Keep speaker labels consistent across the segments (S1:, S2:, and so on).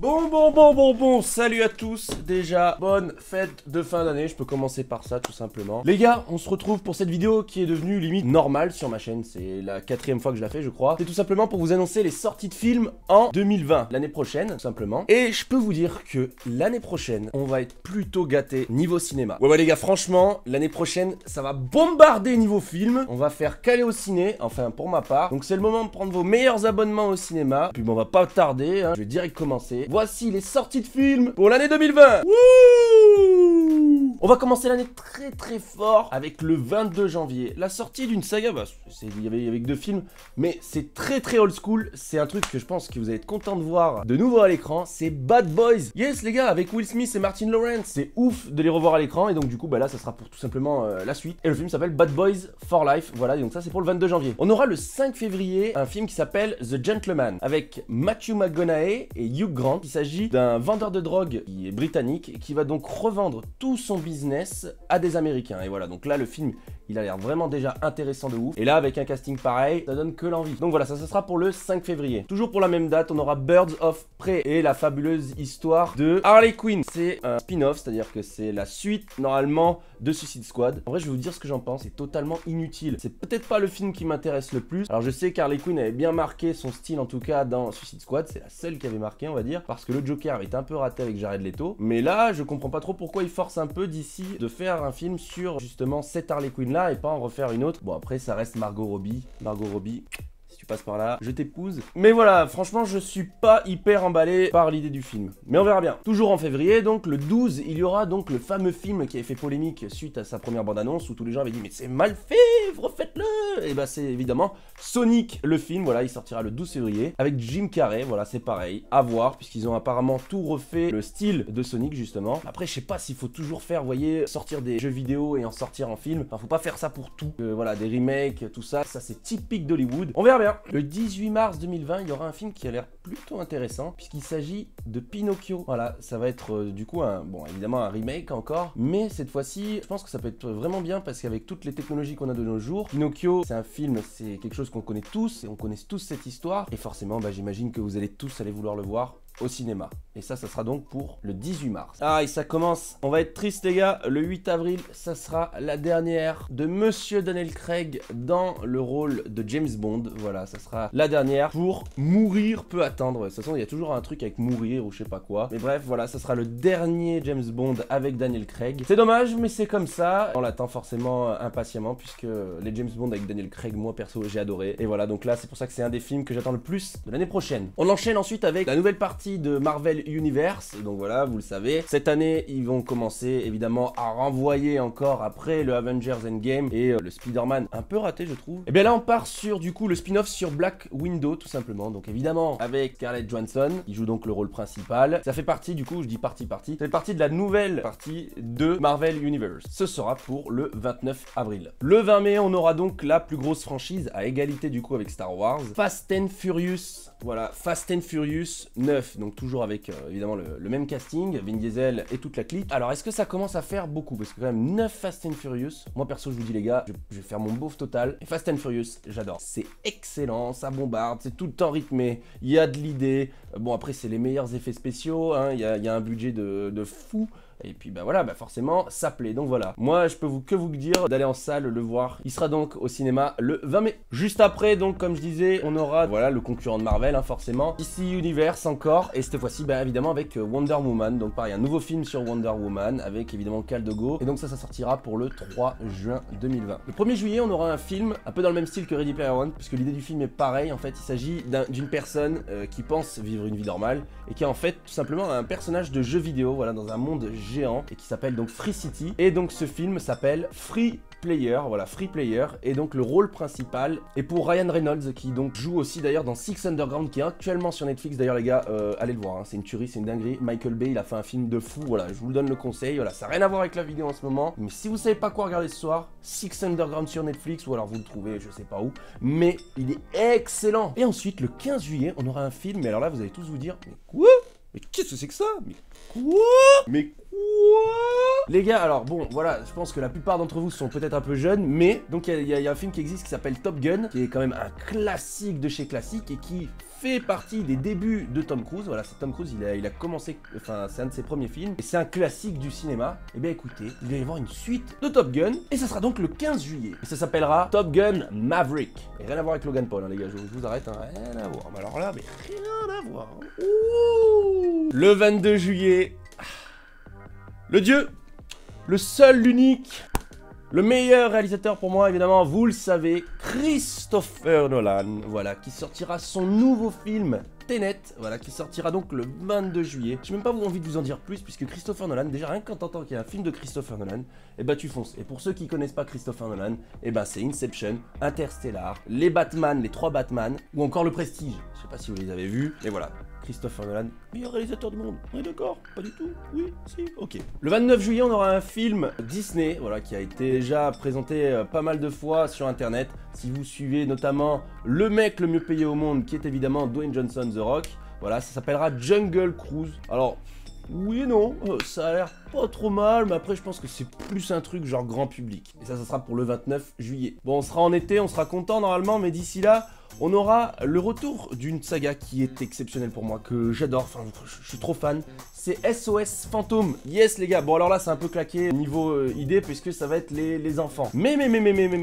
S1: Bon, salut à tous. Déjà, bonne fête de fin d'année, je peux commencer par ça tout simplement. Les gars, on se retrouve pour cette vidéo qui est devenue limite normale sur ma chaîne. C'est la 4e fois que je la fais, je crois. C'est tout simplement pour vous annoncer les sorties de films en 2020, l'année prochaine, tout simplement. Et je peux vous dire que l'année prochaine, on va être plutôt gâtés niveau cinéma. Ouais les gars, franchement, l'année prochaine, ça va bombarder niveau film. On va faire caler au ciné, enfin pour ma part. Donc c'est le moment de prendre vos meilleurs abonnements au cinéma. Puis bon, on va pas tarder, hein. Je vais direct commencer. Voici les sorties de films pour l'année 2020. Wouh! On va commencer l'année très fort avec le 22 janvier. La sortie d'une saga, bah, il y avait avec 2 films, mais c'est très old school. C'est un truc que je pense que vous allez être content de voir de nouveau à l'écran. C'est Bad Boys. Yes les gars, avec Will Smith et Martin Lawrence. C'est ouf de les revoir à l'écran. Et donc du coup, bah là, ça sera pour tout simplement la suite. Et le film s'appelle Bad Boys for Life. Voilà, et donc ça c'est pour le 22 janvier. On aura le 5 février un film qui s'appelle The Gentleman avec Matthew McConaughey et Hugh Grant. Il s'agit d'un vendeur de drogue qui est britannique et qui va donc revendre tout son business à des Américains. Et voilà, donc là le film il a l'air vraiment déjà intéressant de ouf. Et là avec un casting pareil, ça donne que l'envie. Donc voilà, ça sera pour le 5 février. Toujours pour la même date, on aura Birds of Prey et la fabuleuse histoire de Harley Quinn. C'est un spin-off, c'est-à-dire que c'est la suite normalement de Suicide Squad. En vrai, je vais vous dire ce que j'en pense, c'est totalement inutile. C'est peut-être pas le film qui m'intéresse le plus. Alors je sais qu'Harley Quinn avait bien marqué son style en tout cas dans Suicide Squad, c'est la seule qui avait marqué on va dire, parce que le Joker avait été un peu raté avec Jared Leto. Mais là, je comprends pas trop pourquoi ils forcent un peu d'ici de faire un film sur justement cette Harley Quinn là et pas en refaire une autre. Bon après ça reste Margot Robbie. Si tu passes par là, je t'épouse. Mais voilà, franchement, je suis pas hyper emballé par l'idée du film. Mais on verra bien. Toujours en février, donc le 12, il y aura donc le fameux film qui avait fait polémique suite à sa première bande-annonce où tous les gens avaient dit mais c'est mal fait, refaites-le. Et bah c'est évidemment Sonic le film, voilà, il sortira le 12 février avec Jim Carrey, voilà, c'est pareil, à voir puisqu'ils ont apparemment tout refait le style de Sonic justement. Après, je sais pas s'il faut toujours faire, vous voyez, sortir des jeux vidéo et en sortir en film. Enfin, faut pas faire ça pour tout. Voilà, des remakes, tout ça, c'est typique d'Hollywood. On verra bien. Le 18 mars 2020, il y aura un film qui a l'air plutôt intéressant puisqu'il s'agit de Pinocchio. Voilà, ça va être du coup bon évidemment un remake encore, mais cette fois-ci, je pense que ça peut être vraiment bien parce qu'avec toutes les technologies qu'on a de nos jours, Pinocchio, c'est un film, c'est quelque chose qu'on connaît tous et on connaît tous cette histoire et forcément, bah, j'imagine que vous allez tous aller vouloir le voir au cinéma. Et ça sera donc pour le 18 mars. Ah, et ça commence. On va être triste, les gars. Le 8 avril, ça sera la dernière de Monsieur Daniel Craig dans le rôle de James Bond. Voilà, ça sera la dernière pour mourir peut attendre. De toute façon, il y a toujours un truc avec mourir ou je sais pas quoi. Mais bref, voilà, ça sera le dernier James Bond avec Daniel Craig. C'est dommage, mais c'est comme ça. On l'attend forcément impatiemment puisque les James Bond avec Daniel Craig, moi perso, j'ai adoré. Et voilà, donc là, c'est pour ça que c'est un des films que j'attends le plus de l'année prochaine. On enchaîne ensuite avec la nouvelle partie de Marvel Universe, donc voilà, vous le savez. Cette année, ils vont commencer évidemment à renvoyer encore après le Avengers Endgame et le Spider-Man un peu raté, je trouve. Et bien là, on part sur du coup le spin-off sur Black Widow, tout simplement. Donc évidemment, avec Scarlett Johansson, qui joue donc le rôle principal. Ça fait partie, du coup, je dis partie, ça fait partie de la nouvelle partie de Marvel Universe. Ce sera pour le 29 avril. Le 20 mai, on aura donc la plus grosse franchise à égalité du coup avec Star Wars, Fast and Furious. Voilà, Fast and Furious 9, donc toujours avec évidemment le même casting, Vin Diesel et toute la clique. Alors est-ce que ça commence à faire beaucoup? Parce que quand même 9 Fast and Furious, moi perso je vous dis les gars, je vais faire mon beauf total. Et Fast and Furious, j'adore. C'est excellent, ça bombarde, c'est tout le temps rythmé, il y a de l'idée. Bon après c'est les meilleurs effets spéciaux, hein, il y a un budget de fou. Et puis bah voilà, bah forcément ça plaît. Donc voilà, moi je peux que vous dire d'aller en salle le voir. Il sera donc au cinéma le 20 mai. Juste après, donc comme je disais, on aura voilà le concurrent de Marvel, hein, forcément, DC Universe encore. Et cette fois-ci, bah évidemment avec Wonder Woman. Donc pareil, un nouveau film sur Wonder Woman avec évidemment Gal Gadot. Et donc ça sortira pour le 3 juin 2020. Le 1er juillet, on aura un film un peu dans le même style que Ready Player One, puisque l'idée du film est pareil. En fait, il s'agit d'une personne qui pense vivre une vie normale et qui est en fait tout simplement un personnage de jeu vidéo, voilà, dans un monde géant et qui s'appelle donc Free City. Et donc ce film s'appelle Free Player, voilà, Free Player, et donc le rôle principal est pour Ryan Reynolds qui donc joue aussi d'ailleurs dans Six Underground qui est actuellement sur Netflix. D'ailleurs les gars, allez le voir, hein, c'est une tuerie, c'est une dinguerie. Michael Bay, il a fait un film de fou, voilà, je vous le donne le conseil, voilà, ça n'a rien à voir avec la vidéo en ce moment, mais si vous savez pas quoi regarder ce soir, Six Underground sur Netflix, ou alors vous le trouvez je sais pas où, mais il est excellent. Et ensuite le 15 juillet, on aura un film, mais alors là vous allez tous vous dire, mais quoi? Mais qu'est-ce que c'est que ça? Mais quoi? Mais quoi? Les gars, alors bon, voilà, je pense que la plupart d'entre vous sont peut-être un peu jeunes, mais donc il y a un film qui existe qui s'appelle Top Gun, qui est quand même un classique de chez classique et qui fait partie des débuts de Tom Cruise. Voilà, c'est Tom Cruise, il a commencé, enfin c'est un de ses premiers films, et c'est un classique du cinéma. Et bien écoutez, il va y avoir une suite de Top Gun, et ça sera donc le 15 juillet. Et ça s'appellera Top Gun Maverick. Et rien à voir avec Logan Paul, hein, les gars, je vous arrête, hein, rien à voir. Mais alors là, mais rien à voir. Ouh. Le 22 juillet, le dieu, le seul, l'unique, le meilleur réalisateur pour moi, évidemment, vous le savez, Christopher Nolan, voilà, qui sortira son nouveau film Tenet, voilà, qui sortira donc le 22 juillet. J'ai même pas envie de vous en dire plus, puisque Christopher Nolan, déjà rien quand t'entends qu'il y a un film de Christopher Nolan, et bah tu fonces. Et pour ceux qui connaissent pas Christopher Nolan, et bah c'est Inception, Interstellar, les Batman, les 3 Batman, ou encore Le Prestige. Je sais pas si vous les avez vus, et voilà. Christopher Nolan, meilleur réalisateur du monde. On est d'accord? Pas du tout? Oui? Si? Ok. Le 29 juillet, on aura un film Disney, voilà, qui a été déjà présenté pas mal de fois sur internet. Si vous suivez notamment le mec le mieux payé au monde, qui est évidemment Dwayne Johnson, The Rock, voilà, ça s'appellera Jungle Cruise. Alors, oui et non, ça a l'air pas trop mal, mais après je pense que c'est plus un truc genre grand public. Et ça sera pour le 29 juillet. Bon, on sera en été, on sera content normalement, mais d'ici là, on aura le retour d'une saga qui est exceptionnelle pour moi, que j'adore, enfin je suis trop fan. C'est SOS Fantôme. Yes les gars, bon alors là c'est un peu claqué niveau idée puisque ça va être les enfants. Mais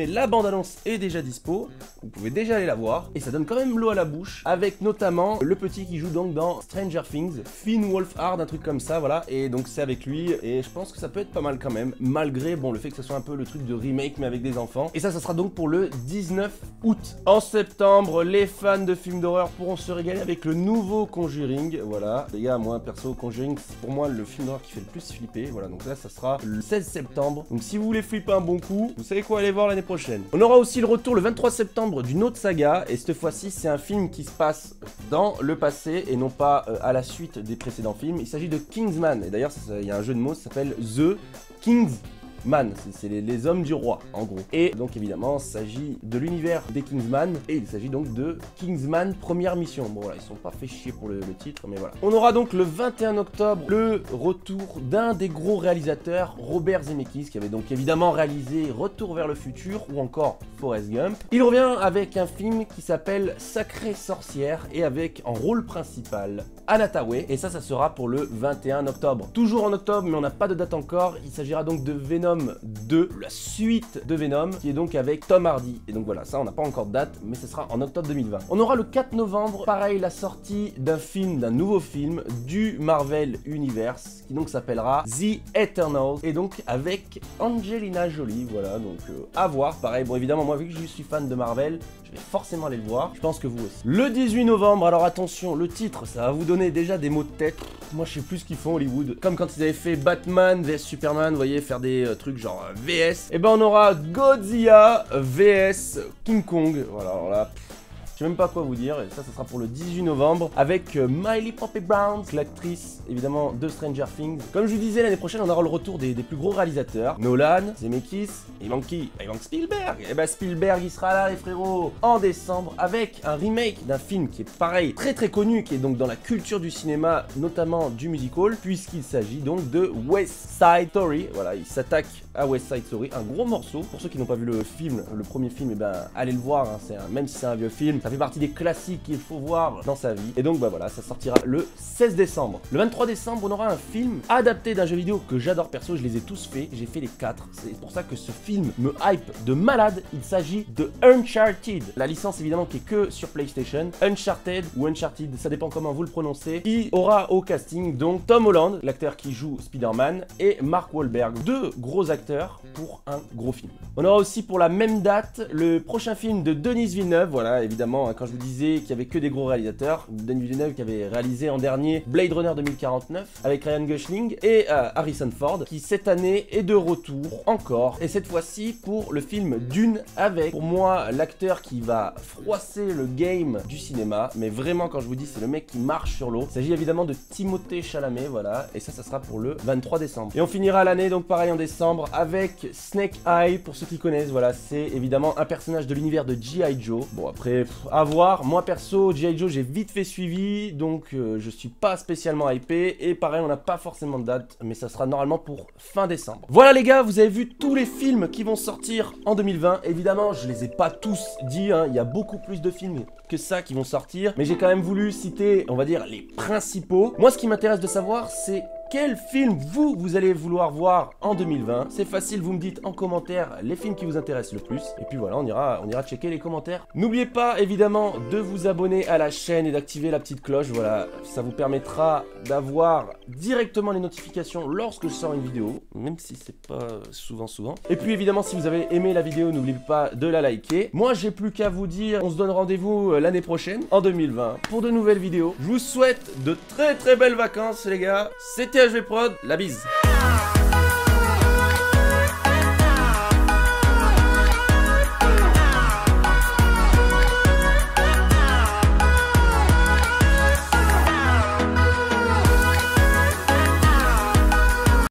S1: la bande-annonce est déjà dispo, vous pouvez déjà aller la voir. Et ça donne quand même l'eau à la bouche, avec notamment le petit qui joue donc dans Stranger Things, Finn Wolfhard, un truc comme ça, voilà. Et donc c'est avec lui, et je pense que ça peut être pas mal quand même, malgré bon le fait que ce soit un peu le truc de remake mais avec des enfants. Et ça sera donc pour le 19 août. En septembre, les fans de films d'horreur pourront se régaler avec le nouveau Conjuring, voilà. Les gars, moi perso, Conjuring, c'est pour moi le film d'horreur qui fait le plus flipper, voilà. Donc là, ça sera le 16 septembre. Donc si vous voulez flipper un bon coup, vous savez quoi aller voir l'année prochaine. On aura aussi le retour le 23 septembre d'une autre saga, et cette fois-ci, c'est un film qui se passe dans le passé et non pas à la suite des précédents films. Il s'agit de Kingsman, et d'ailleurs, il y a un jeu de mots, ça s'appelle The Kingsman, c'est les hommes du roi en gros. Et donc évidemment il s'agit de l'univers des Kingsman, et il s'agit donc de Kingsman Première Mission. Bon voilà, ils sont pas fait chier pour le titre, mais voilà. On aura donc le 21 octobre le retour d'un des gros réalisateurs, Robert Zemeckis, qui avait donc évidemment réalisé Retour vers le futur ou encore Forrest Gump. Il revient avec un film qui s'appelle Sacrée sorcière, et avec en rôle principal Anna Hathaway, et ça sera pour le 21 octobre. Toujours en octobre, mais on n'a pas de date encore. Il s'agira donc de Venom 2, la suite de Venom, qui est donc avec Tom Hardy. Et donc voilà, ça on n'a pas encore de date, mais ce sera en octobre 2020. On aura le 4 novembre, pareil, la sortie d'un nouveau film du Marvel Universe, qui donc s'appellera The Eternals, et donc avec Angelina Jolie, voilà, donc à voir. Pareil, bon évidemment, moi vu que je suis fan de Marvel, je vais forcément aller le voir, je pense que vous aussi. Le 18 novembre, alors attention, le titre, ça va vous donner déjà des mots de tête. Moi je sais plus ce qu'ils font Hollywood, comme quand ils avaient fait Batman vs Superman, vous voyez, faire des trucs genre VS. Et ben on aura Godzilla vs King Kong, voilà, alors là... je sais même pas quoi vous dire, et ça sera pour le 18 novembre avec Millie Bobby Brown, l'actrice évidemment de Stranger Things. Comme je vous disais, l'année prochaine on aura le retour des plus gros réalisateurs, Nolan, Zemeckis, il manque qui? Il manque Spielberg. Et bah Spielberg il sera là les frérots en décembre avec un remake d'un film qui est pareil, très connu, qui est donc dans la culture du cinéma, notamment du musical, puisqu'il s'agit donc de West Side Story. Voilà, il s'attaque à West Side Story, un gros morceau. Pour ceux qui n'ont pas vu le film, le premier film, et ben allez le voir, hein, même si c'est un vieux film, ça fait partie des classiques qu'il faut voir dans sa vie. Et donc bah voilà, ça sortira le 16 décembre. Le 23 décembre, on aura un film adapté d'un jeu vidéo que j'adore perso, je les ai tous faits, j'ai fait les 4. C'est pour ça que ce film me hype de malade. Il s'agit de Uncharted. La licence évidemment qui est que sur PlayStation. Uncharted ou Uncharted, ça dépend comment vous le prononcez. Qui aura au casting donc Tom Holland, l'acteur qui joue Spider-Man, et Mark Wahlberg. Deux gros acteurs pour un gros film. On aura aussi pour la même date le prochain film de Denis Villeneuve. Voilà, évidemment, quand je vous disais qu'il y avait que des gros réalisateurs, Denis Villeneuve qui avait réalisé en dernier Blade Runner 2049 avec Ryan Gosling et Harrison Ford, qui cette année est de retour encore, et cette fois-ci pour le film Dune, avec pour moi l'acteur qui va froisser le game du cinéma, mais vraiment quand je vous dis c'est le mec qui marche sur l'eau. Il s'agit évidemment de Timothée Chalamet, voilà, et ça sera pour le 23 décembre. Et on finira l'année donc pareil en décembre avec avec Snake Eye, pour ceux qui connaissent, voilà, c'est évidemment un personnage de l'univers de G.I. Joe. Bon après, à voir, moi perso, G.I. Joe j'ai vite fait suivi, donc je suis pas spécialement hypé, et pareil on n'a pas forcément de date, mais ça sera normalement pour fin décembre. Voilà les gars, vous avez vu tous les films qui vont sortir en 2020, évidemment je les ai pas tous dit, hein. Il y a beaucoup plus de films que ça qui vont sortir, mais j'ai quand même voulu citer, on va dire, les principaux. Moi ce qui m'intéresse de savoir, c'est quel film vous allez vouloir voir en 2020. C'est facile, vous me dites en commentaire les films qui vous intéressent le plus. Et puis voilà, on ira checker les commentaires. N'oubliez pas évidemment de vous abonner à la chaîne et d'activer la petite cloche. Voilà, ça vous permettra d'avoir directement les notifications lorsque je sors une vidéo, même si c'est pas souvent. Et puis évidemment, si vous avez aimé la vidéo, n'oubliez pas de la liker. Moi, j'ai plus qu'à vous dire, on se donne rendez-vous l'année prochaine, en 2020, pour de nouvelles vidéos. Je vous souhaite de très belles vacances les gars. C'était HVProd, la bise.